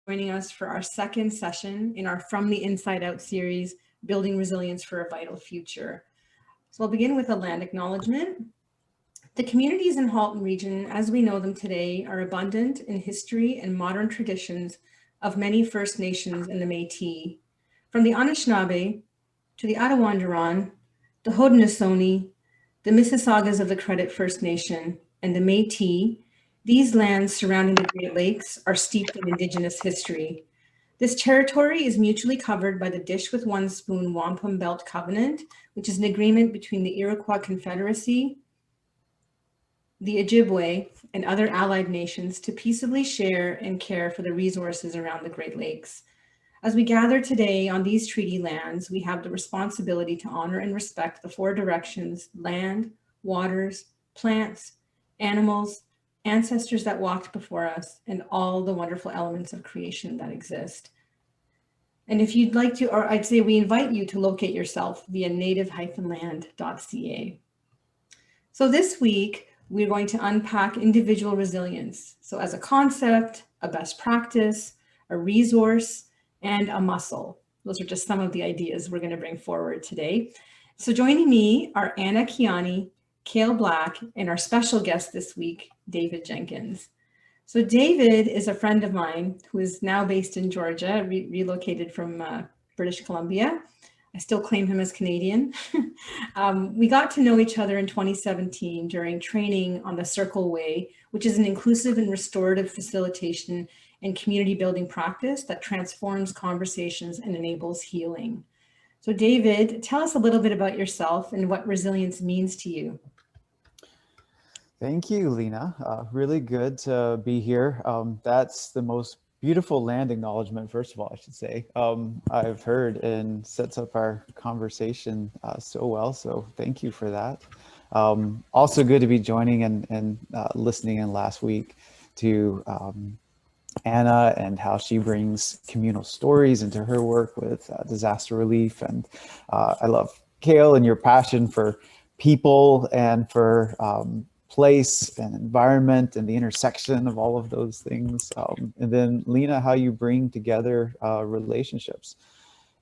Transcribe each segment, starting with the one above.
joining us for our second session in our From the Inside Out series, Building Resilience for a Vital Future. So I'll begin with a land acknowledgement. The communities in Halton Region, as we know them today, are abundant in history and modern traditions of many First Nations and the Métis. From the Anishinaabe to the Attawandaron, the Haudenosaunee, the Mississaugas of the Credit First Nation, and the Métis, these lands surrounding the Great Lakes are steeped in Indigenous history. This territory is mutually covered by the Dish with One Spoon Wampum Belt Covenant, which is an agreement between the Iroquois Confederacy, the Ojibwe, and other allied nations to peaceably share and care for the resources around the Great Lakes. As we gather today on these treaty lands, we have the responsibility to honor and respect the four directions: land, waters, plants, animals, ancestors that walked before us, and all the wonderful elements of creation that exist. And if you'd like to, or I'd say we invite you to locate yourself via native-land.ca. So this week, we're going to unpack individual resilience. So as a concept, a best practice, a resource, and a muscle. Those are just some of the ideas we're going to bring forward today. So joining me are Anna Kiani, Kale Black, and our special guest this week, David Jenkins. So David is a friend of mine who is now based in Georgia, relocated from British Columbia. I still claim him as Canadian. We got to know each other in 2017 during training on the Circle Way, which is an inclusive and restorative facilitation and community building practice that transforms conversations and enables healing. So David, tell us a little bit about yourself and what resilience means to you. Thank you, Leena. Really good to be here. That's the most beautiful land acknowledgement, first of all, I should say, I've heard, and sets up our conversation so well. So thank you for that. Also good to be joining and listening in last week to Anna and how she brings communal stories into her work with disaster relief. And I love Kale and your passion for people and for place and environment and the intersection of all of those things. And then Leena, how you bring together relationships.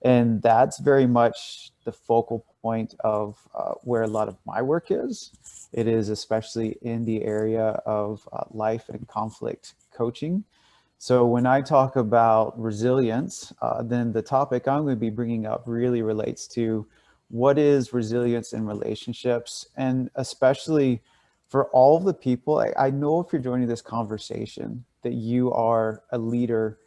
And that's very much the focal point of where a lot of my work is. It is especially in the area of life and conflict coaching. So when I talk about resilience, then the topic I'm going to be bringing up really relates to what is resilience in relationships, and especially for all of the people. I know if you're joining this conversation that you are a leader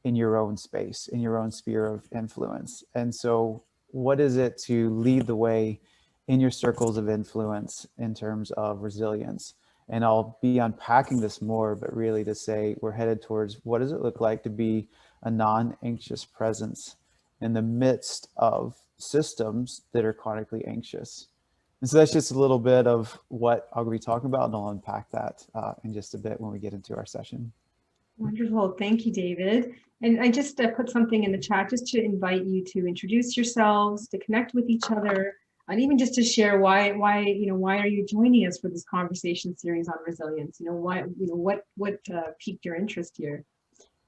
in your own space, in your own sphere of influence. And so what is it to lead the way in your circles of influence in terms of resilience? And I'll be unpacking this more, but really to say we're headed towards what does it look like to be a non-anxious presence in the midst of systems that are chronically anxious. And so that's just a little bit of what I'll be talking about, and I'll unpack that in just a bit when we get into our session. Wonderful. Thank you, David. And I just put something in the chat just to invite you to introduce yourselves, to connect with each other, and even just to share why are you joining us for this conversation series on resilience? What piqued your interest here?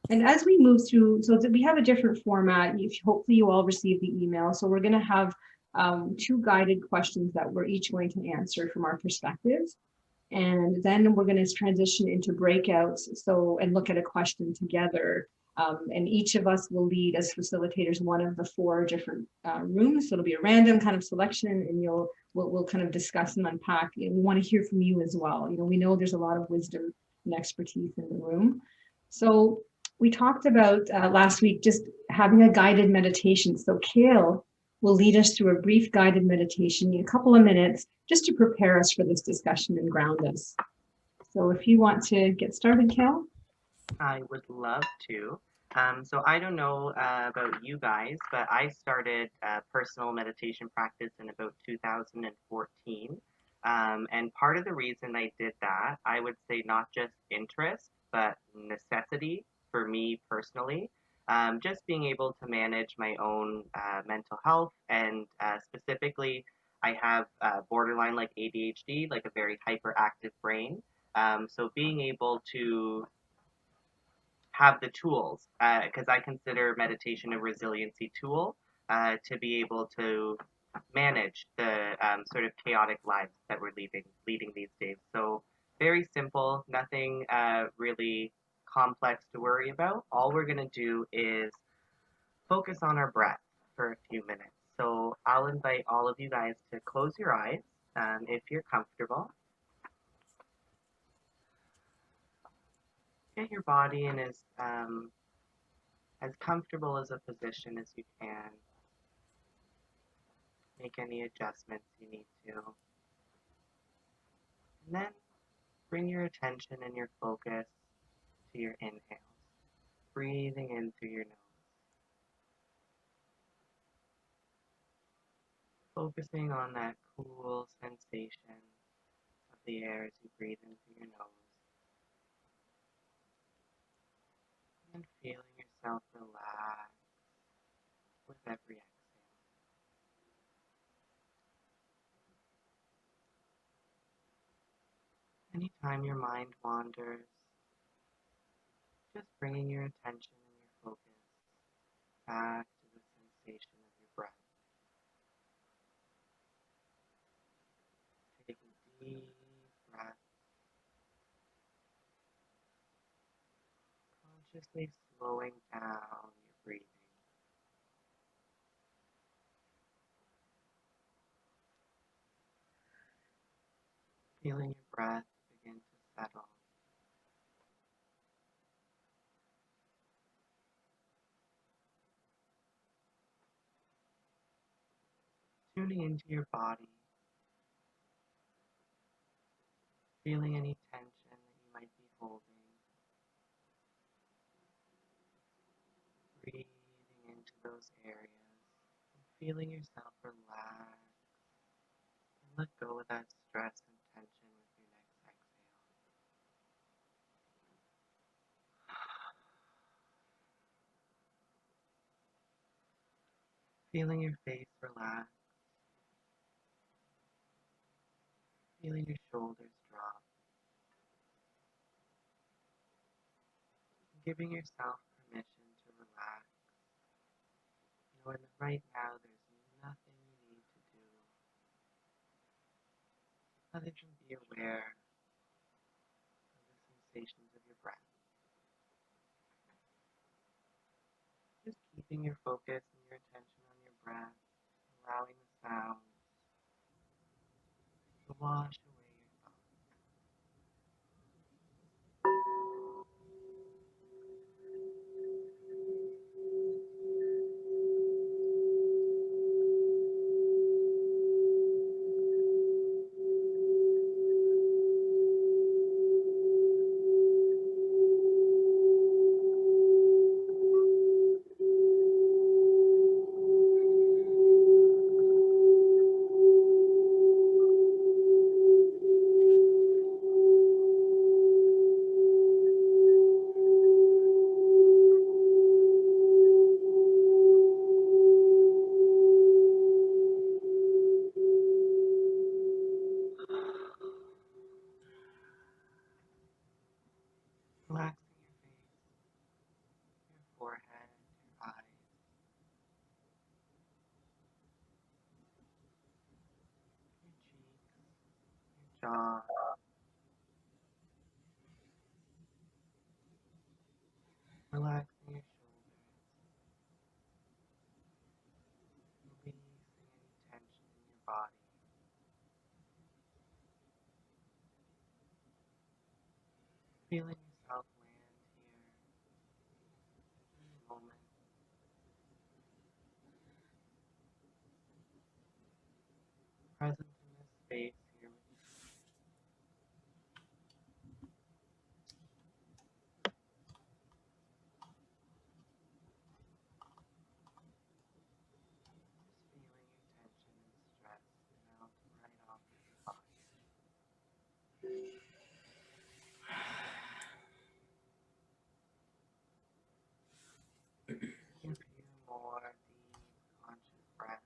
And as we move through, so that we have a different format. Hopefully you all received the email. So we're going to have two guided questions that we're each going to answer from our perspectives. And then we're going to transition into breakouts and look at a question together. And each of us will lead as facilitators one of the four different rooms. So it'll be a random kind of selection, and we'll kind of discuss and unpack. And we want to hear from you as well. We know there's a lot of wisdom and expertise in the room. So we talked about last week just having a guided meditation. So Kale will lead us through a brief guided meditation in a couple of minutes just to prepare us for this discussion and ground us. So if you want to get started, Kale. I would love to. So I don't know about you guys, but I started personal meditation practice in about 2014. And part of the reason I did that, I would say not just interest, but necessity for me personally. Just being able to manage my own mental health, and specifically, I have borderline like ADHD, like a very hyperactive brain. So being able to have the tools, because I consider meditation a resiliency tool to be able to manage the sort of chaotic lives that we're leading these days. So very simple, nothing really complex to worry about. All we're going to do is focus on our breath for a few minutes. So I'll invite all of you guys to close your eyes if you're comfortable. Get your body in as comfortable as a position as you can. Make any adjustments you need to. And then bring your attention and your focus to your inhales. Breathing in through your nose. Focusing on that cool sensation of the air as you breathe in through your nose. And feeling yourself relax with every exhale. Anytime your mind wanders, just bringing your attention and your focus back to the sensation of your breath. Take a deep breath, consciously slowing down your breathing. Feeling your breath begin to settle. Tuning into your body, feeling any tension that you might be holding. Breathing into those areas, and feeling yourself relax and let go of that stress and tension with your next exhale. Feeling your face relax, feeling your shoulders drop, and giving yourself permission to relax, knowing that right now there's nothing you need to do other than be aware of the sensations of your breath. Just keeping your focus and your attention on your breath, allowing the sounds to wash away your thoughts. Relaxing your face, your forehead, your eyes, your cheeks, your jaw, relaxing your shoulders, releasing any tension in your body, feeling yourself land here in the moment, present in this space here with you. Just feeling your tension and stress melt right off of your body. Taking a few more deep, conscious breaths.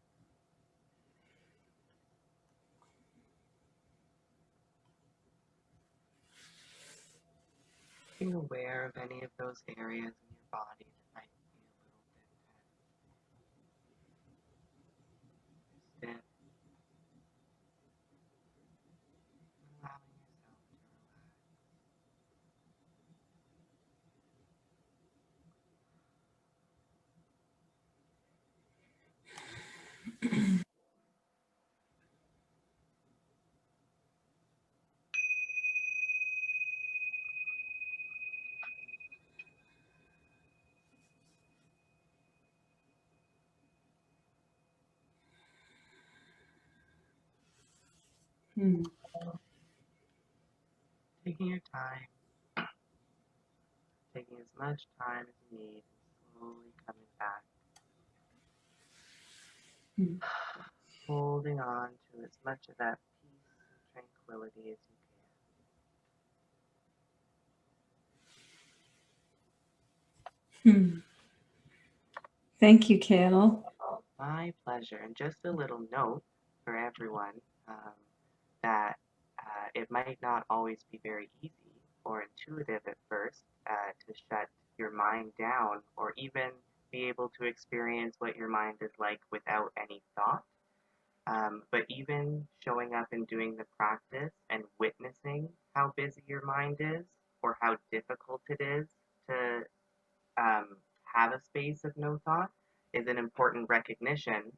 Being aware of any of those areas in your body that might be a little bit tense, stiff, allowing yourself to Hmm. taking your time, taking as much time as you need, and slowly coming back, Hmm. holding on to as much of that peace and tranquility as you Hmm. Thank you, Kale. can. My pleasure. And just a little note for everyone um, that it might not always be very easy or intuitive at first to shut your mind down or even be able to experience what your mind is like without any thought. But even showing up and doing the practice and witnessing how busy your mind is or how difficult it is to have a space of no thought is an important recognition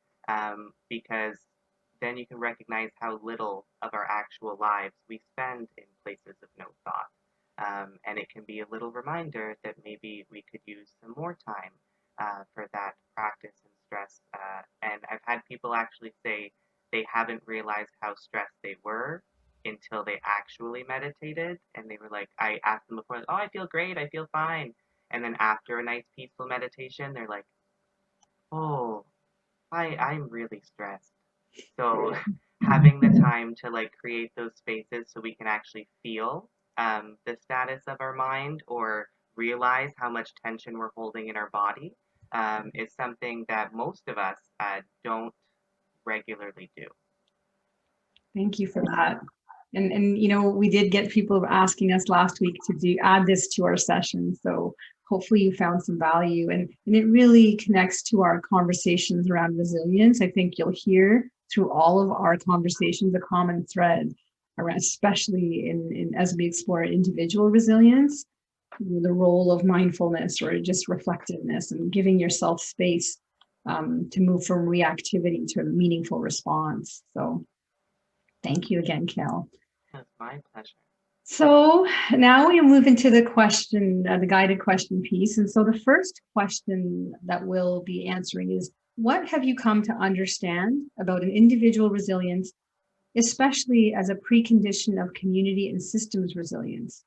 because then you can recognize how little of our actual lives we spend in places of no thought. And it can be a little reminder that maybe we could use some more time for that practice and stress. And I've had people actually say they haven't realized how stressed they were until they actually meditated. And they were like, I asked them before, oh, I feel great, I feel fine. And then after a nice peaceful meditation, they're like, oh, I'm really stressed. So having the time to like create those spaces so we can actually feel the status of our mind or realize how much tension we're holding in our body is something that most of us don't regularly do. Thank you for that. And you know, we did get people asking us last week to add this to our session. So hopefully you found some value, and it really connects to our conversations around resilience. I think you'll hear through all of our conversations a common thread around, especially in as we explore individual resilience, the role of mindfulness or just reflectiveness and giving yourself space to move from reactivity to a meaningful response. So thank you again, Kale. It's my pleasure. So now we move into the question, the guided question piece. And so the first question that we'll be answering is, what have you come to understand about an individual resilience, especially as a precondition of community and systems resilience?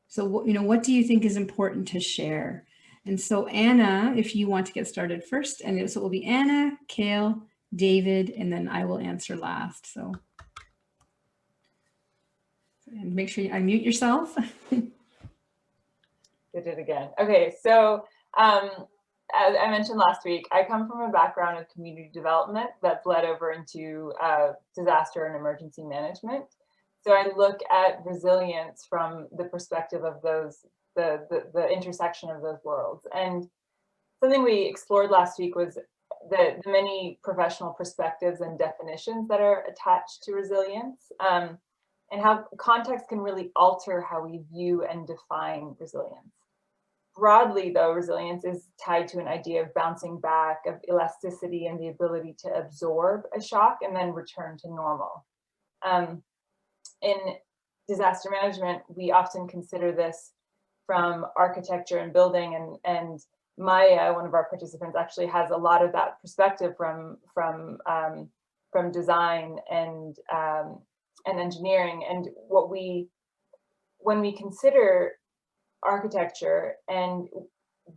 So, you know, what do you think is important to share? And so Anna, if you want to get started first, and so it will be Anna, Kale, David, and then I will answer last. So. And make sure you unmute yourself. Did it again. Okay, so as I mentioned last week, I come from a background of community development that bled over into disaster and emergency management. So I look at resilience from the perspective of those, the intersection of those worlds. And something we explored last week was the many professional perspectives and definitions that are attached to resilience. And how context can really alter how we view and define resilience. Broadly, though, resilience is tied to an idea of bouncing back, of elasticity, and the ability to absorb a shock and then return to normal. In disaster management, we often consider this from architecture and building, and Maya, one of our participants, actually has a lot of that perspective from design and engineering. And when we consider architecture and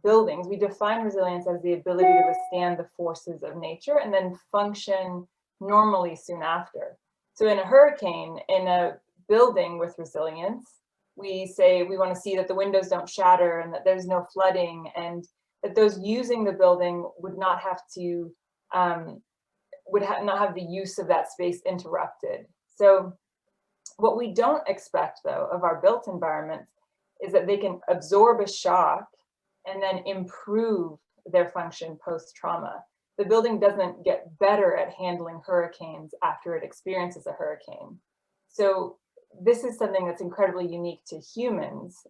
buildings, we define resilience as the ability to withstand the forces of nature and then function normally soon after. So in a hurricane, in a building with resilience, we say we want to see that the windows don't shatter and that there's no flooding, and that those using the building would not have to not have the use of that space interrupted. So what we don't expect, though, of our built environments is that they can absorb a shock and then improve their function post-trauma. The building doesn't get better at handling hurricanes after it experiences a hurricane. So this is something that's incredibly unique to humans.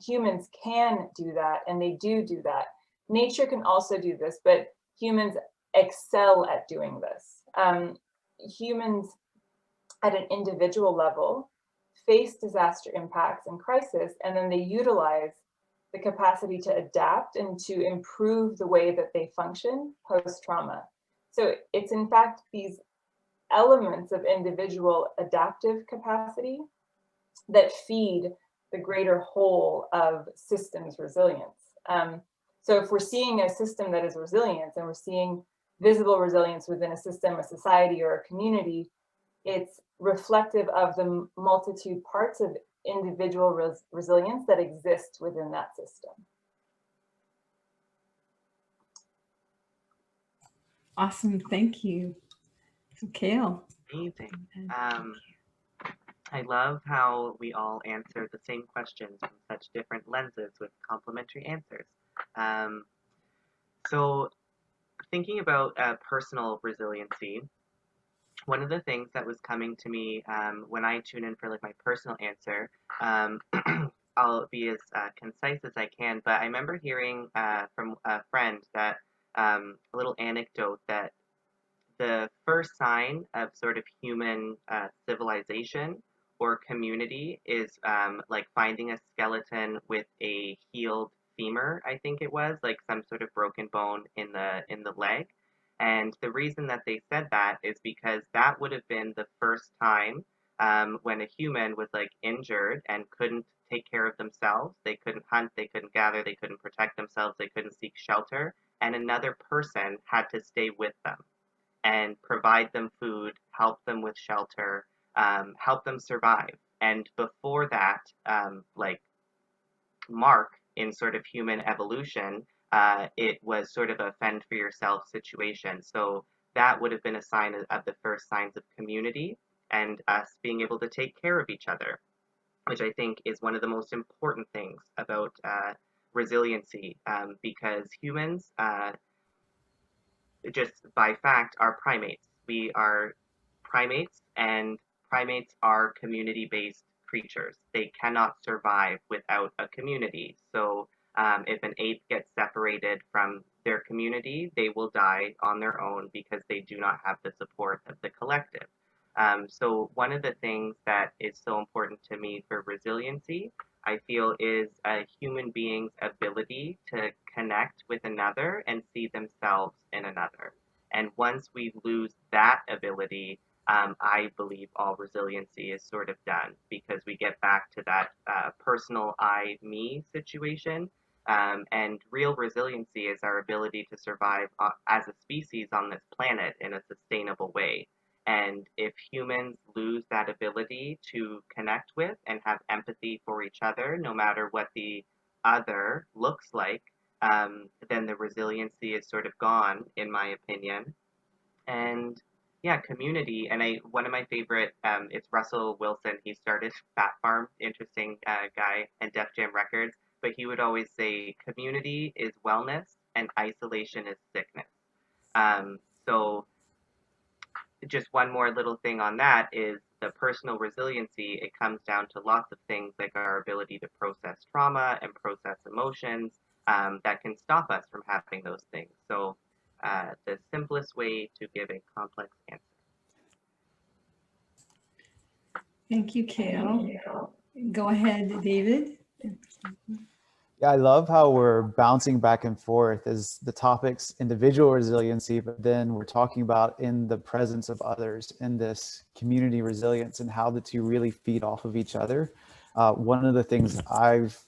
Humans can do that, and they do that. Nature can also do this, but humans excel at doing this. Humans at an individual level face disaster impacts and crisis, and then they utilize the capacity to adapt and to improve the way that they function post-trauma. So it's in fact these elements of individual adaptive capacity that feed the greater whole of systems resilience. So if we're seeing a system that is resilient and we're seeing visible resilience within a system, a society, or a community, it's reflective of the multitude parts of individual resilience that exist within that system. Awesome, thank you. So Kale. Amazing. I love how we all answer the same questions from such different lenses with complementary answers. So thinking about personal resiliency, one of the things that was coming to me when I tune in for like my personal answer, I'll be as concise as I can, but I remember hearing from a friend that a little anecdote that the first sign of sort of human civilization or community is like finding a skeleton with a healed femur, I think it was, like some sort of broken bone in the leg. And the reason that they said that is because that would have been the first time when a human was like injured and couldn't take care of themselves. They couldn't hunt, they couldn't gather, they couldn't protect themselves, they couldn't seek shelter, and another person had to stay with them and provide them food, help them with shelter, help them survive. And before that, like mark in sort of human evolution, it was sort of a fend for yourself situation. So that would have been a sign of the first signs of community and us being able to take care of each other, which I think is one of the most important things about resiliency, because humans, just by fact, are primates. We are primates, and primates are community-based creatures. They cannot survive without a community. So if an ape gets separated from their community, they will die on their own because they do not have the support of the collective. So one of the things that is so important to me for resiliency, I feel, is a human being's ability to connect with another and see themselves in another. And once we lose that ability, I believe all resiliency is sort of done, because we get back to that personal I, me situation. And real resiliency is our ability to survive as a species on this planet in a sustainable way. And if humans lose that ability to connect with and have empathy for each other, no matter what the other looks like, then the resiliency is sort of gone, in my opinion. And yeah, community. And one of my favorite, it's Russell Wilson. He started Fat Farm, interesting guy, and Def Jam Records. But he would always say, community is wellness and isolation is sickness. So just one more little thing on that is the personal resiliency. It comes down to lots of things like our ability to process trauma and process emotions that can stop us from having those things. So the simplest way to give a complex answer. Thank you, Kale. Go ahead, David. Yeah, I love how we're bouncing back and forth as the topic's individual resiliency, but then we're talking about in the presence of others in this community resilience and how the two really feed off of each other. One of the things I've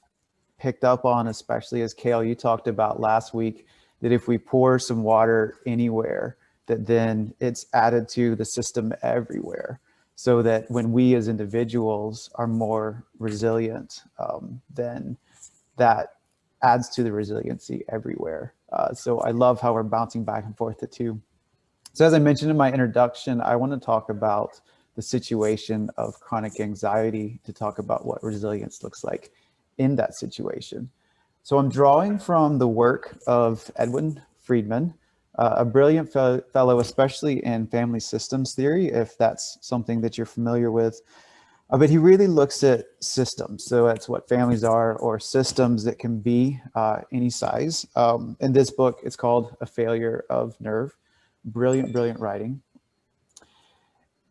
picked up on, especially as Kale, you talked about last week, that if we pour some water anywhere, that then it's added to the system everywhere. So that when we as individuals are more resilient, then that adds to the resiliency everywhere. So I love how we're bouncing back and forth the two. So as I mentioned in my introduction, I want to talk about the situation of chronic anxiety to talk about what resilience looks like. in that situation. So I'm drawing from the work of Edwin Friedman, a brilliant fellow, especially in family systems theory, if that's something that you're familiar with. But he really looks at systems. So that's what families are, or systems that can be any size. In this book, it's called A Failure of Nerve. Brilliant, brilliant writing.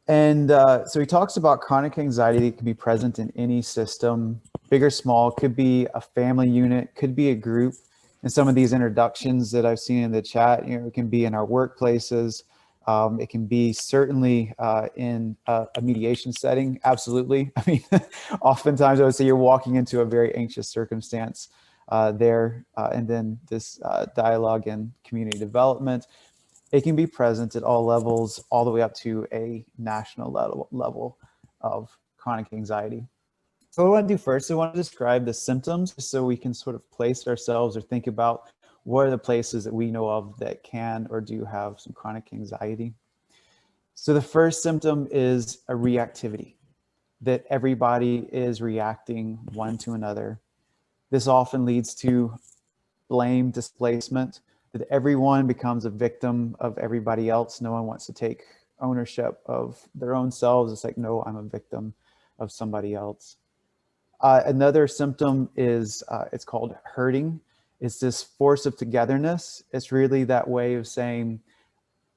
And so he talks about chronic anxiety that can be present in any system, big or small, could be a family unit, could be a group. And some of these introductions that I've seen in the chat, it can be in our workplaces. It can be certainly in a mediation setting. Absolutely. I mean, oftentimes I would say you're walking into a very anxious circumstance there. And then this dialogue and community development. It can be present at all levels, all the way up to a national level of chronic anxiety. So what I want to do first, I want to describe the symptoms so we can sort of place ourselves or think about what are the places that we know of that can or do have some chronic anxiety. So the first symptom is a reactivity, that everybody is reacting one to another. This often leads to blame, displacement, that everyone becomes a victim of everybody else. No one wants to take ownership of their own selves. It's like, no, I'm a victim of somebody else. Another symptom is, it's called hurting. It's this force of togetherness. It's really that way of saying,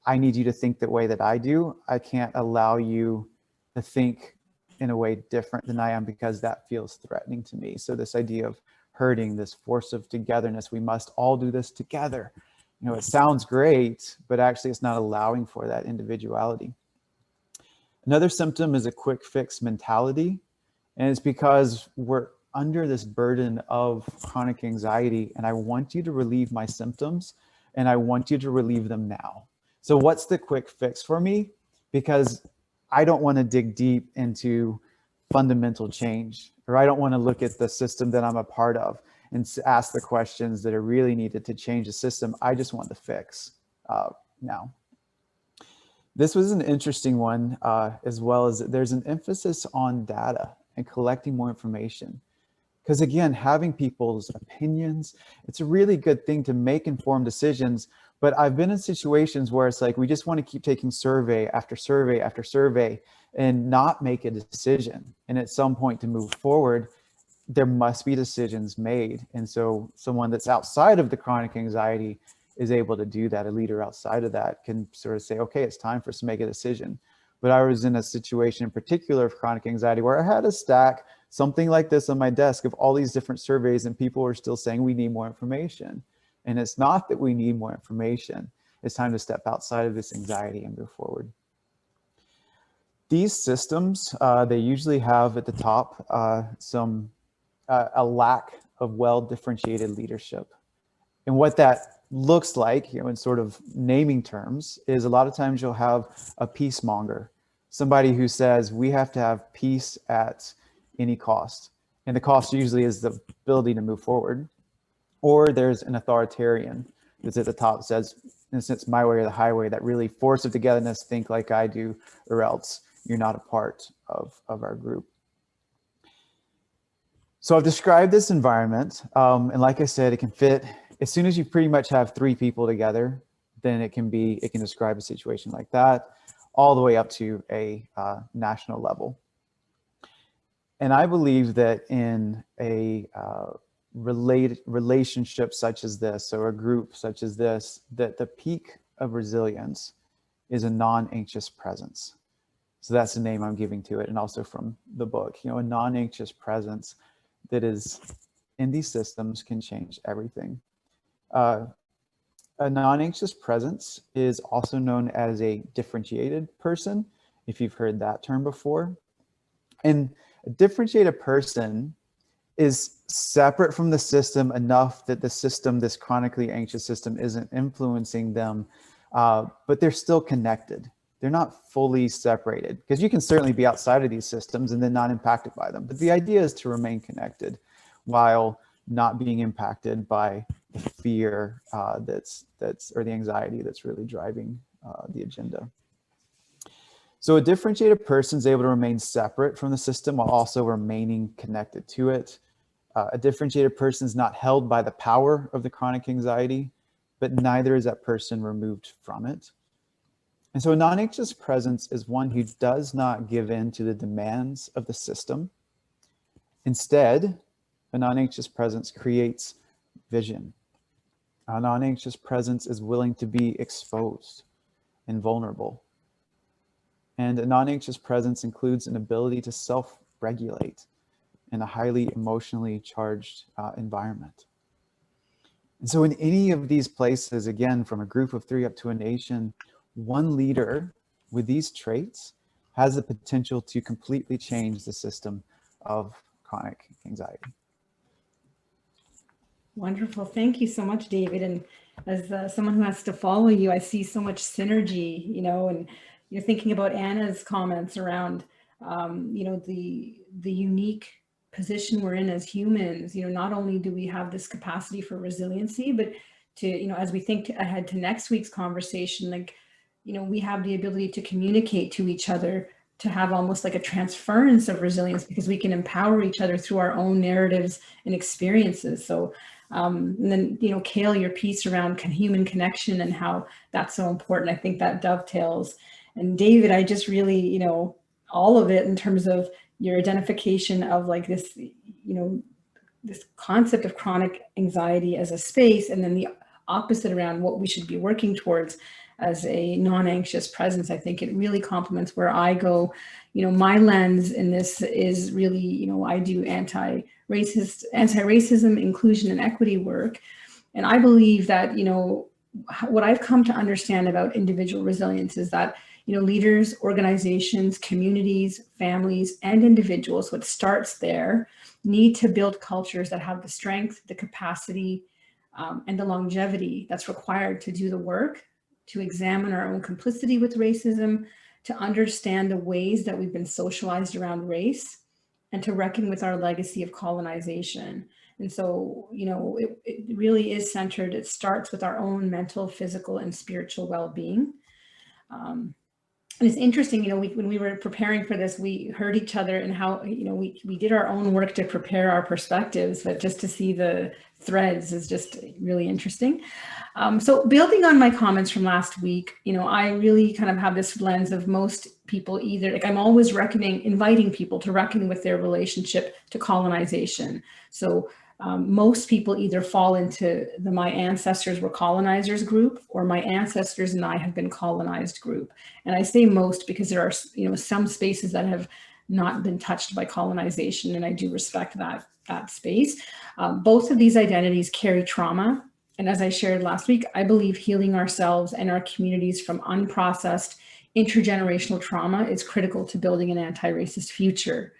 I need you to think the way that I do. I can't allow you to think in a way different than I am because that feels threatening to me. So this idea of hurting, this force of togetherness, we must all do this together. It sounds great, but actually it's not allowing for that individuality. Another symptom is a quick fix mentality. And it's because we're under this burden of chronic anxiety, and I want you to relieve my symptoms, and I want you to relieve them now. So what's the quick fix for me? Because I don't want to dig deep into fundamental change, or I don't want to look at the system that I'm a part of and ask the questions that are really needed to change the system. I just want the fix now. This was an interesting one, as well as there's an emphasis on data and collecting more information. Because again, having people's opinions, it's a really good thing to make informed decisions. But I've been in situations where it's like, we just want to keep taking survey after survey after survey and not make a decision. And at some point to move forward, there must be decisions made. And so someone that's outside of the chronic anxiety is able to do that. A leader outside of that can sort of say, okay, it's time for us to make a decision. But I was in a situation in particular of chronic anxiety where I had a stack, something like this on my desk of all these different surveys, and people were still saying we need more information. And it's not that we need more information. It's time to step outside of this anxiety and move forward. These systems, they usually have at the top a lack of well-differentiated leadership. And what that looks like, in sort of naming terms, is a lot of times you'll have a peacemonger, somebody who says we have to have peace at any cost. And the cost usually is the ability to move forward. Or there's an authoritarian that's at the top, says, it's my way or the highway, that really force of togetherness, think like I do, or else you're not a part of our group. So I've described this environment, and like I said, it can fit, as soon as you pretty much have 3 people together, then it can describe a situation like that, all the way up to a national level. And I believe that in a relationship such as this, or a group such as this, that the peak of resilience is a non-anxious presence. So that's the name I'm giving to it, and also from the book, a non-anxious presence that is in these systems can change everything. A non-anxious presence is also known as a differentiated person, if you've heard that term before. And a differentiated person is separate from the system enough that the system, this chronically anxious system, isn't influencing them, but they're still connected. They're not fully separated, because you can certainly be outside of these systems and then not impacted by them. But the idea is to remain connected while not being impacted by the fear or the anxiety that's really driving the agenda. So a differentiated person is able to remain separate from the system while also remaining connected to it. A differentiated person is not held by the power of the chronic anxiety, but neither is that person removed from it. And so a non-anxious presence is one who does not give in to the demands of the system. Instead, a non-anxious presence creates vision. A non-anxious presence is willing to be exposed and vulnerable. And a non-anxious presence includes an ability to self-regulate in a highly emotionally charged environment. And so in any of these places, again, from a group of 3 up to a nation, one leader with these traits has the potential to completely change the system of chronic anxiety. Wonderful. Thank you so much, David. And as someone who has to follow you, I see so much synergy, and you're thinking about Anna's comments around, the unique position we're in as humans. Not only do we have this capacity for resiliency, but to, as we think ahead to next week's conversation, we have the ability to communicate to each other, to have almost like a transference of resilience, because we can empower each other through our own narratives and experiences. So, and then, Kale, your piece around human connection and how that's so important, I think that dovetails. And David, I just really, all of it in terms of your identification of this, this concept of chronic anxiety as a space, and then the opposite around what we should be working towards as a non-anxious presence. I think it really complements where I go. My lens in this is really, I do anti-racism, inclusion, and equity work. And I believe that, what I've come to understand about individual resilience is that, leaders, organizations, communities, families, and individuals, what starts there, need to build cultures that have the strength, the capacity, and the longevity that's required to do the work, to examine our own complicity with racism, to understand the ways that we've been socialized around race, and to reckon with our legacy of colonization. And so, it really is centered. It starts with our own mental, physical, and spiritual well-being. And it's interesting, when we were preparing for this, we heard each other and how, we did our own work to prepare our perspectives, but just to see the threads is just really interesting. So building on my comments from last week, I really kind of have this lens of most people either, I'm always inviting people to reckon with their relationship to colonization. So most people either fall into the my ancestors were colonizers group, or my ancestors and I have been colonized group. And I say most because there are, some spaces that have not been touched by colonization, and I do respect that space. Both of these identities carry trauma. And as I shared last week, I believe healing ourselves and our communities from unprocessed intergenerational trauma is critical to building an anti-racist future.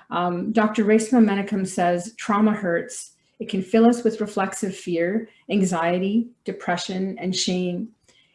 Dr. Resmaa Menakem says, trauma hurts. It can fill us with reflexive fear, anxiety, depression, and shame.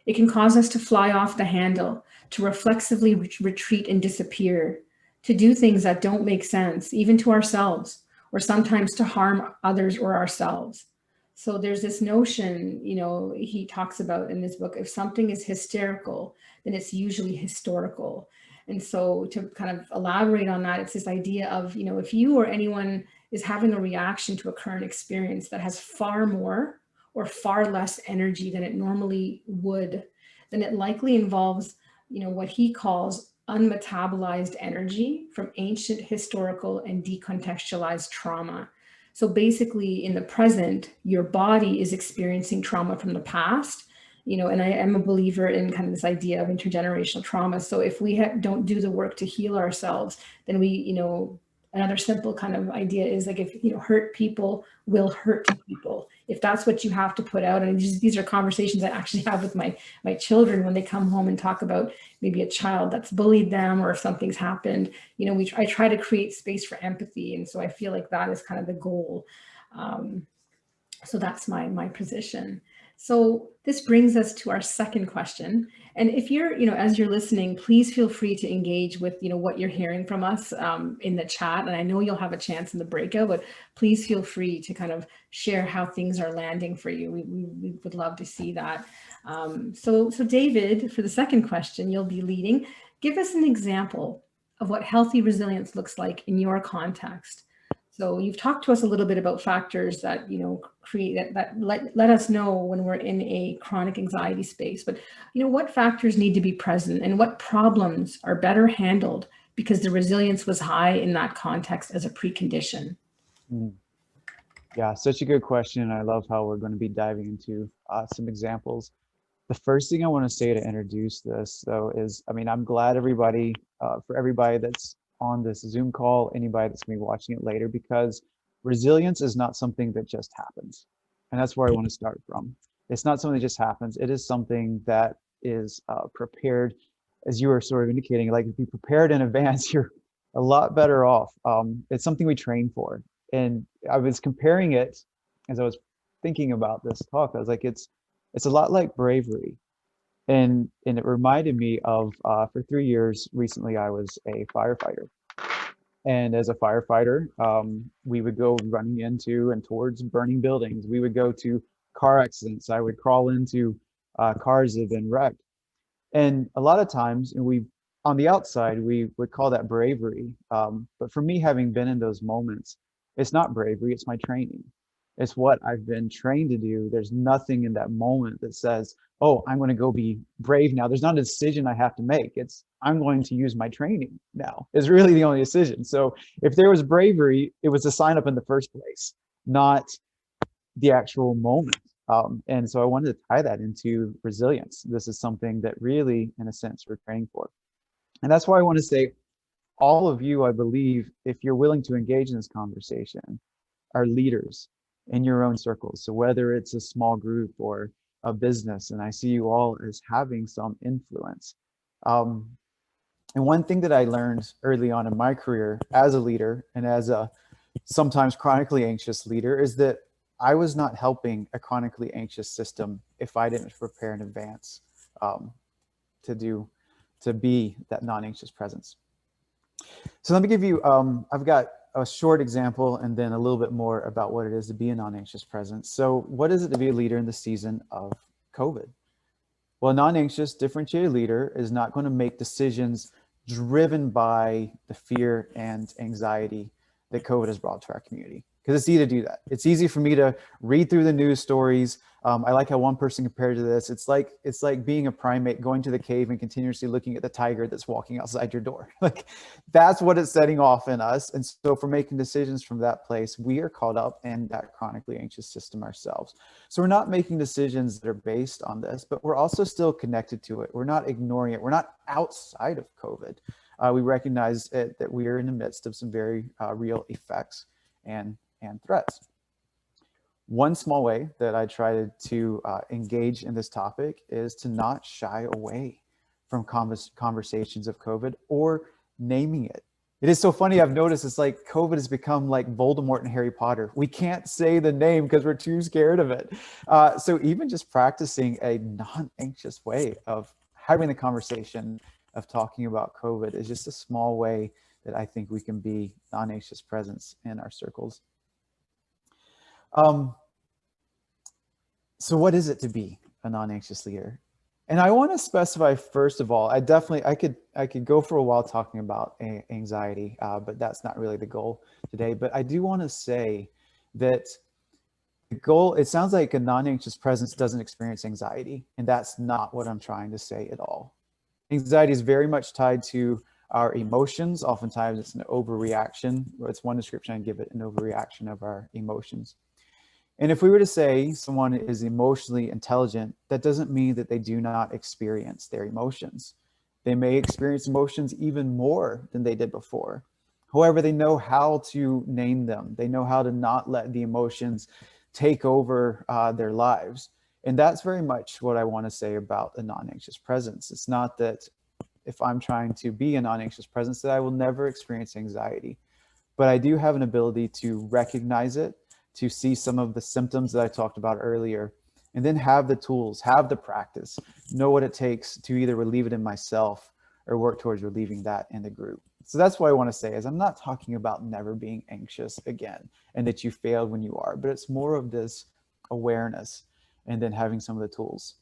It can cause us to fly off the handle, to reflexively retreat and disappear, to do things that don't make sense, even to ourselves, or sometimes to harm others or ourselves. So there's this notion, he talks about in this book, if something is hysterical, then it's usually historical. And so to kind of elaborate on that, it's this idea of, if you or anyone is having a reaction to a current experience that has far more or far less energy than it normally would, then it likely involves, what he calls unmetabolized energy from ancient, historical, and decontextualized trauma. So basically in the present, your body is experiencing trauma from the past, and I am a believer in kind of this idea of intergenerational trauma. So if we don't do the work to heal ourselves, then we, another simple kind of idea is if, hurt people will hurt people. If that's what you have to put out, and these are conversations I actually have with my children when they come home and talk about maybe a child that's bullied them, or if something's happened, I try to create space for empathy. And so I feel like that is kind of the goal. So that's my position. So this brings us to our second question. And if you're, as you're listening, please feel free to engage with, what you're hearing from us in the chat. And I know you'll have a chance in the breakout, but please feel free to kind of share how things are landing for you. We would love to see that. So David, for the second question, you'll be leading. Give us an example of what healthy resilience looks like in your context. So you've talked to us a little bit about factors that, create that let us know when we're in a chronic anxiety space. But, what factors need to be present and what problems are better handled because the resilience was high in that context as a precondition? Yeah, such a good question. And I love how we're going to be diving into some examples. The first thing I want to say to introduce this, though, is, I'm glad for everybody that's on this Zoom call, anybody that's going to be watching it later, because resilience is not something that just happens. And that's where I want to start from. It's not something that just happens. It is something that is prepared, as you were sort of indicating, like if you prepared in advance, you're a lot better off. It's something we train for. And I was comparing it as I was thinking about this talk. I was like, it's a lot like bravery. And it reminded me of, for 3 years recently, I was a firefighter. And as a firefighter, we would go running into and towards burning buildings. We would go to car accidents. I would crawl into cars that have been wrecked. And a lot of times, and on the outside, we would call that bravery. But for me, having been in those moments, it's not bravery, it's my training. It's what I've been trained to do. There's nothing in that moment that says, oh, I'm going to go be brave now. There's not a decision I have to make. It's I'm going to use my training now is really the only decision. So if there was bravery, it was to sign up in the first place, not the actual moment. And so I wanted to tie that into resilience. This is something that really, in a sense, we're training for. And that's why I want to say, all of you, I believe, if you're willing to engage in this conversation, are leaders in your own circles. So whether it's a small group or a business, and I see you all as having some influence. And one thing that I learned early on in my career as a leader and as a sometimes chronically anxious leader is that I was not helping a chronically anxious system if I didn't prepare in advance to be that non-anxious presence. So let me give you, I've got a short example and then a little bit more about what it is to be a non-anxious presence. So what is it to be a leader in the season of COVID? Well, a non-anxious, differentiated leader is not going to make decisions driven by the fear and anxiety that COVID has brought to our community. Because it's easy to do that. It's easy for me to read through the news stories. I like how one person compared to this. It's like being a primate going to the cave and continuously looking at the tiger that's walking outside your door. Like that's what it's setting off in us. And so for making decisions from that place, we are caught up in that chronically anxious system ourselves. So we're not making decisions that are based on this, but we're also still connected to it. We're not ignoring it. We're not outside of COVID. We recognize that we are in the midst of some very real effects and threats. One small way that I try to engage in this topic is to not shy away from conversations of COVID or naming it. It is so funny. I've noticed it's like COVID has become like Voldemort and Harry Potter. We can't say the name because we're too scared of it. So even just practicing a non-anxious way of having the conversation of talking about COVID is just a small way that I think we can be non-anxious presence in our circles. So what is it to be a non-anxious leader? And I want to specify, first of all, I could go for a while talking about anxiety, but that's not really the goal today. But I do want to say that the goal, it sounds like a non-anxious presence doesn't experience anxiety, and that's not what I'm trying to say at all. Anxiety is very much tied to our emotions. Oftentimes it's an overreaction. It's one description I give it, an overreaction of our emotions. And if we were to say someone is emotionally intelligent, that doesn't mean that they do not experience their emotions. They may experience emotions even more than they did before. However, they know how to name them. They know how to not let the emotions take over their lives. And that's very much what I want to say about a non-anxious presence. It's not that if I'm trying to be a non-anxious presence that I will never experience anxiety, but I do have an ability to recognize it, to see some of the symptoms that I talked about earlier, and then have the tools, have the practice, know what it takes to either relieve it in myself or work towards relieving that in the group. So that's what I want to say is I'm not talking about never being anxious again and that you failed when you are, but it's more of this awareness and then having some of the tools.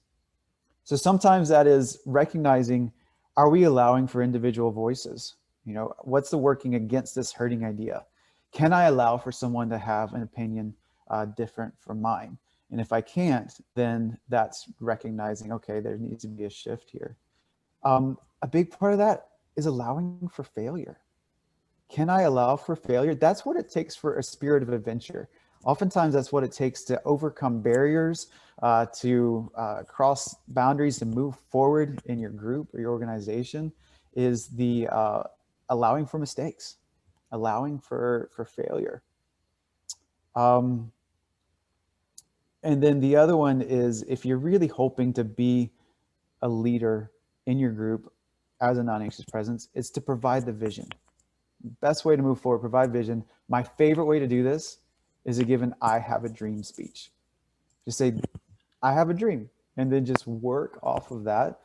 So sometimes that is recognizing, are we allowing for individual voices? You know, what's the working against this hurting idea? Can I allow for someone to have an opinion different from mine? And if I can't, then that's recognizing, okay, there needs to be a shift here. A big part of that is allowing for failure. Can I allow for failure? That's what it takes for a spirit of adventure. Oftentimes, that's what it takes to overcome barriers, to cross boundaries, to move forward in your group or your organization, is the allowing for mistakes, allowing for failure. And then the other one is, if you're really hoping to be a leader in your group as a non-anxious presence, is to provide the vision. Best way to move forward, provide vision. My favorite way to do this is to give an I have a dream speech. Just say, I have a dream, and then just work off of that.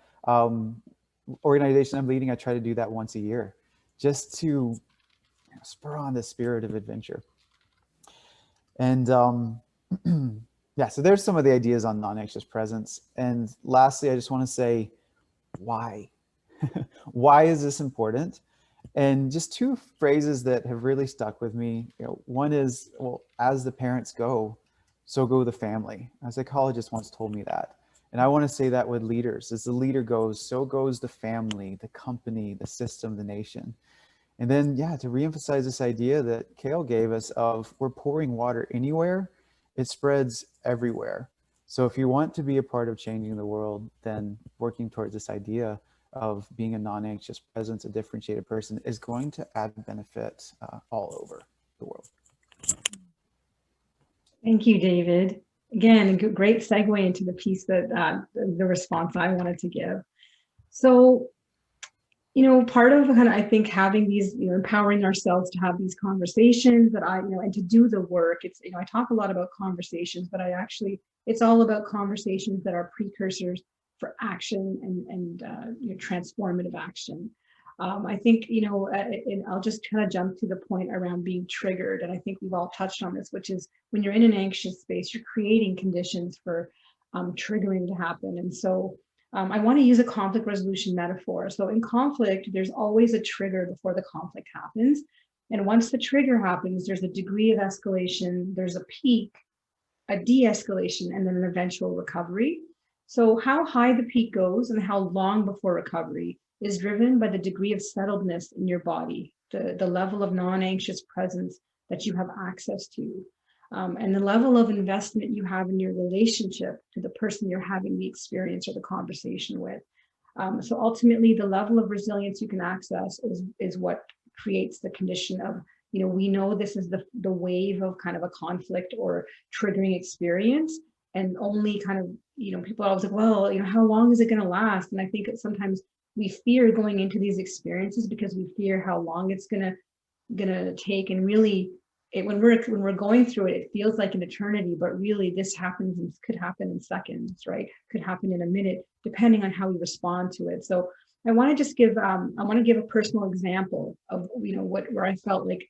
Organization I'm leading, I try to do that once a year, just to spur on the spirit of adventure. And yeah, so there's some of the ideas on non-anxious presence. And lastly, I just want to say, why? Why is this important? And just two phrases that have really stuck with me. One is, well, as the parents go, so go the family. A psychologist once told me that. And I want to say that with leaders. As the leader goes, so goes the family, the company, the system, the nation. And then, yeah, to reemphasize this idea that Kale gave us of we're pouring water anywhere, it spreads everywhere. So if you want to be a part of changing the world, then working towards this idea of being a non-anxious presence, a differentiated person, is going to add benefit all over the world. Thank you, David. Again, a great segue into the piece that the response I wanted to give. So, part of kind of, I think, having these, empowering ourselves to have these conversations that and to do the work. It's, I talk a lot about conversations, but it's all about conversations that are precursors for action and transformative action. I think, and I'll just kind of jump to the point around being triggered. And I think we've all touched on this, which is when you're in an anxious space, you're creating conditions for triggering to happen. And so I want to use a conflict resolution metaphor. So in conflict, there's always a trigger before the conflict happens. And once the trigger happens, there's a degree of escalation, there's a peak, a de-escalation, and then an eventual recovery. So how high the peak goes and how long before recovery is driven by the degree of settledness in your body, the level of non-anxious presence that you have access to, and the level of investment you have in your relationship to the person you're having the experience or the conversation with. So ultimately, the level of resilience you can access is what creates the condition of, we know this is the wave of kind of a conflict or triggering experience. And only kind of, people are always like, well, how long is it going to last? And I think that sometimes we fear going into these experiences because we fear how long it's gonna take. And really, when we're going through it, it feels like an eternity, but really this happens and could happen in seconds, right? Could happen in a minute, depending on how we respond to it. So I want to just give a personal example of where I felt like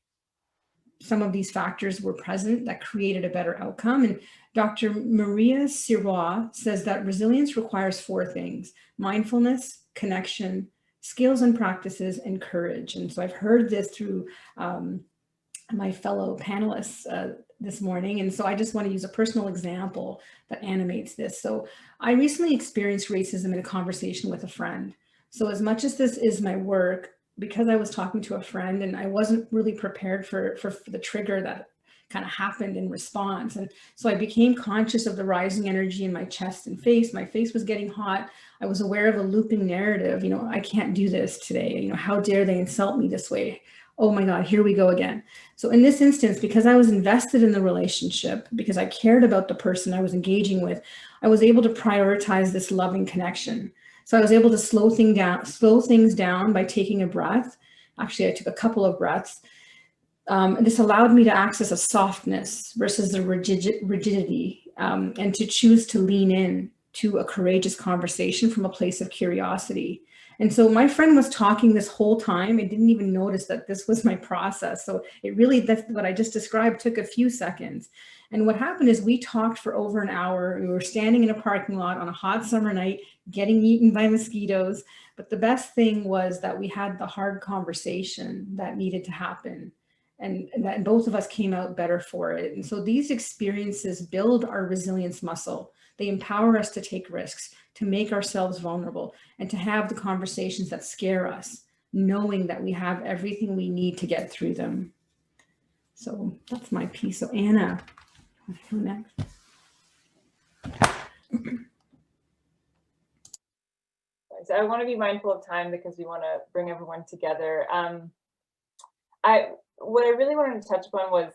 some of these factors were present that created a better outcome. And Dr. Maria Sirois says that resilience requires 4 things: mindfulness, connection, skills and practices, and courage. And so I've heard this through my fellow panelists this morning. And so I just want to use a personal example that animates this. So I recently experienced racism in a conversation with a friend. So as much as this is my work, because I was talking to a friend and I wasn't really prepared for the trigger that kind of happened in response. And so I became conscious of the rising energy in my chest and face. My face was getting hot. I was aware of a looping narrative. I can't do this today. How dare they insult me this way? Oh my God, here we go again. So in this instance, because I was invested in the relationship, because I cared about the person I was engaging with, I was able to prioritize this loving connection. So I was able to slow things down by taking a breath. Actually, I took a couple of breaths. And this allowed me to access a softness versus the rigidity, and to choose to lean in to a courageous conversation from a place of curiosity. And so my friend was talking this whole time. I didn't even notice that this was my process. So that's what I just described, took a few seconds. And what happened is we talked for over an hour. We were standing in a parking lot on a hot summer night, getting eaten by mosquitoes. But the best thing was that we had the hard conversation that needed to happen. and that both of us came out better for it. And so these experiences build our resilience muscle. They empower us to take risks, to make ourselves vulnerable, and to have the conversations that scare us, knowing that we have everything we need to get through them. So that's my piece. So Anna, who next? So I want to be mindful of time because we want to bring everyone together. What I really wanted to touch upon was,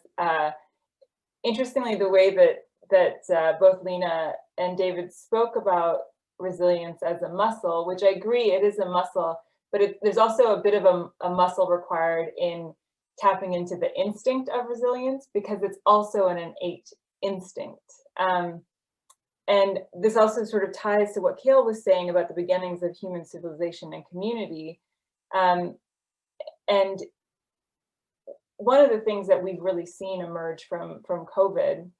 interestingly, the way that both Leena and David spoke about resilience as a muscle, which I agree it is a muscle, but there's also a bit of a muscle required in tapping into the instinct of resilience, because it's also an innate instinct. And this also sort of ties to what Kale was saying about the beginnings of human civilization and community. And one of the things that we've really seen emerge from COVID,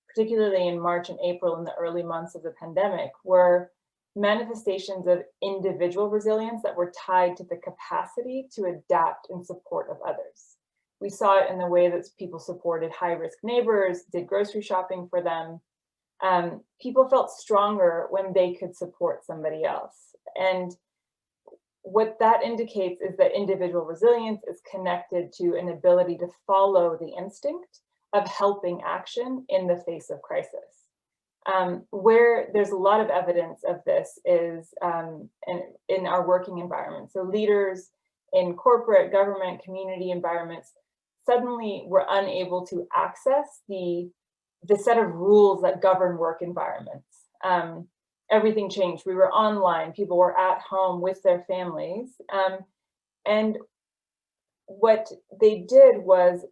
particularly in March and April, in the early months of the pandemic, were manifestations of individual resilience that were tied to the capacity to adapt in support of others. We saw it in the way that people supported high-risk neighbors, did grocery shopping for them. People felt stronger when they could support somebody else. And what that indicates is that individual resilience is connected to an ability to follow the instinct of helping action in the face of crisis. Where there's a lot of evidence of this is in our working environment. So leaders in corporate, government, community environments suddenly were unable to access the set of rules that govern work environments. Everything changed. We were online, people were at home with their families. And what they did was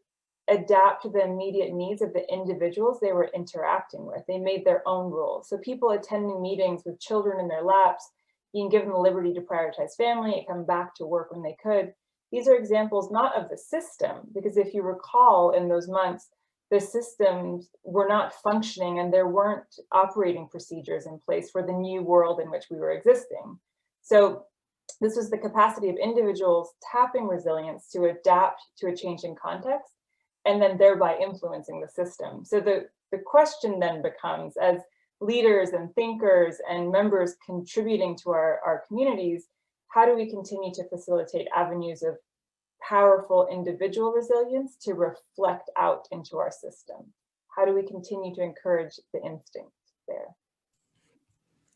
adapt to the immediate needs of the individuals they were interacting with. They made their own rules. So people attending meetings with children in their laps, being given the liberty to prioritize family and come back to work when they could. These are examples not of the system, because if you recall in those months, the systems were not functioning and there weren't operating procedures in place for the new world in which we were existing. So this was the capacity of individuals tapping resilience to adapt to a changing context and then thereby influencing the system. So the question then becomes, as leaders and thinkers and members contributing to our communities, how do we continue to facilitate avenues of powerful individual resilience to reflect out into our system? How do we continue to encourage the instinct there?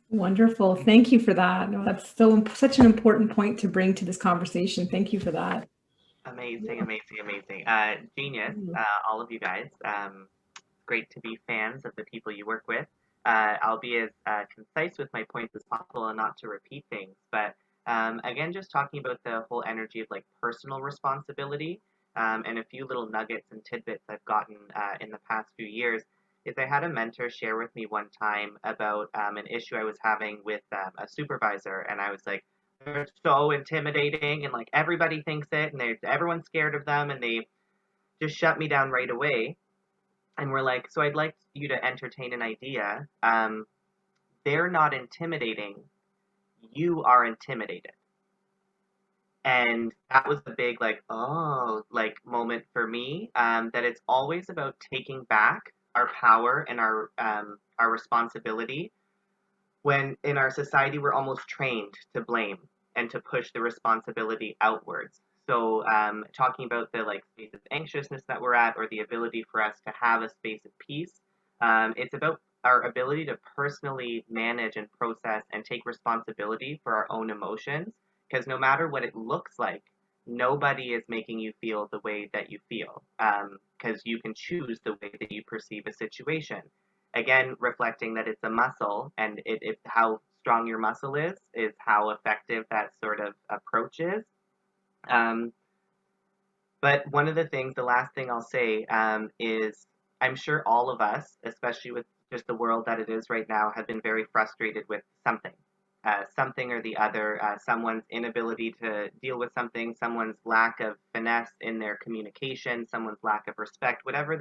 Wonderful. Thank you for that. No, that's such an important point to bring to this conversation. Thank you for that. Amazing, amazing, amazing. Genius, all of you guys. Great to be fans of the people you work with. I'll be as concise with my points as possible and not to repeat things, but again, just talking about the whole energy of like personal responsibility, and a few little nuggets and tidbits I've gotten in the past few years is I had a mentor share with me one time about an issue I was having with a supervisor, and I was like, they're so intimidating and like everybody thinks it and everyone's scared of them and they just shut me down right away. And we're like, so I'd like you to entertain an idea. They're not intimidating. You are intimidated. And that was a big like, oh, like moment for me, that it's always about taking back our power and our responsibility, when in our society we're almost trained to blame and to push the responsibility outwards. So talking about the like space of anxiousness that we're at, or the ability for us to have a space of peace, it's about our ability to personally manage and process and take responsibility for our own emotions, because no matter what it looks like, nobody is making you feel the way that you feel, because you can choose the way that you perceive a situation. Again, reflecting that it's a muscle, and it how strong your muscle is how effective that sort of approach is. But one of the things, the last thing I'll say, is I'm sure all of us, especially with just the world that it is right now, have been very frustrated with something. Something or the other, someone's inability to deal with something, someone's lack of finesse in their communication, someone's lack of respect, whatever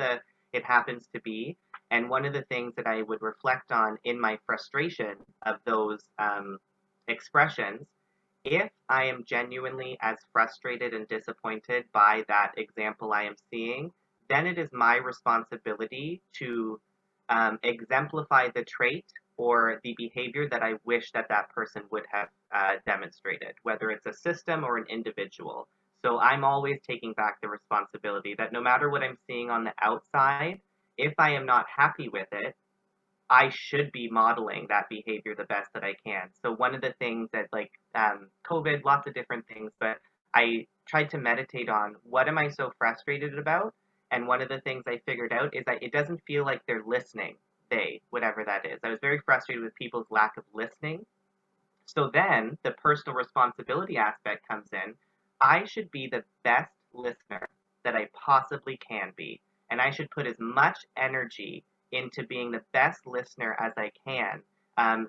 it happens to be. And one of the things that I would reflect on in my frustration of those expressions if I am genuinely as frustrated and disappointed by that example I am seeing, then it is my responsibility to exemplify the trait or the behavior that I wish that that person would have demonstrated, whether it's a system or an individual. So I'm always taking back the responsibility that no matter what I'm seeing on the outside, if I am not happy with it, I should be modeling that behavior the best that I can. So one of the things that like COVID, lots of different things, but I tried to meditate on what am I so frustrated about? And one of the things I figured out is that it doesn't feel like they're listening, whatever that is. I was very frustrated with people's lack of listening. So then the personal responsibility aspect comes in. I should be the best listener that I possibly can be. And I should put as much energy into being the best listener as I can,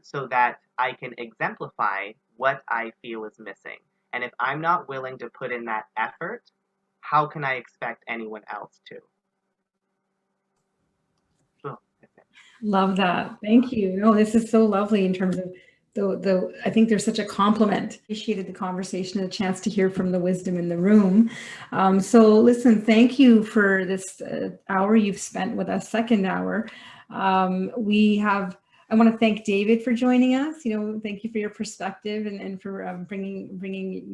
so that I can exemplify what I feel is missing. And if I'm not willing to put in that effort, how can I expect anyone else to? So, that's it. Love that. Thank you. No, this is so lovely in terms of I think there's such a compliment. Appreciated the conversation and a chance to hear from the wisdom in the room. So listen, thank you for this hour you've spent with us, second hour. I want to thank David for joining us. Thank you for your perspective and for bringing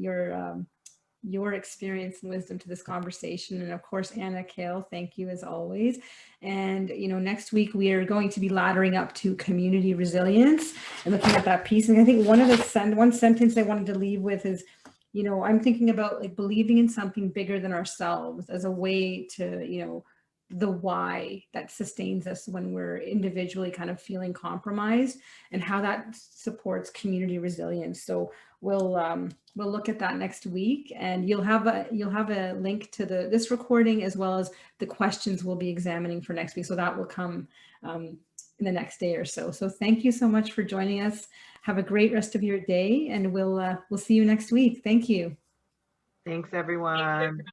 your experience and wisdom to this conversation. And of course, Anna, Kale, thank you as always. And, next week we are going to be laddering up to community resilience and looking at that piece. And I think one sentence I wanted to leave with is, I'm thinking about like believing in something bigger than ourselves as a way to, the why that sustains us when we're individually kind of feeling compromised, and how that supports community resilience. So we'll look at that next week, and you'll have a link to this recording as well as the questions we'll be examining for next week. So that will come in the next day or so. So thank you so much for joining us. Have a great rest of your day, and we'll see you next week. Thank you. Thanks, everyone.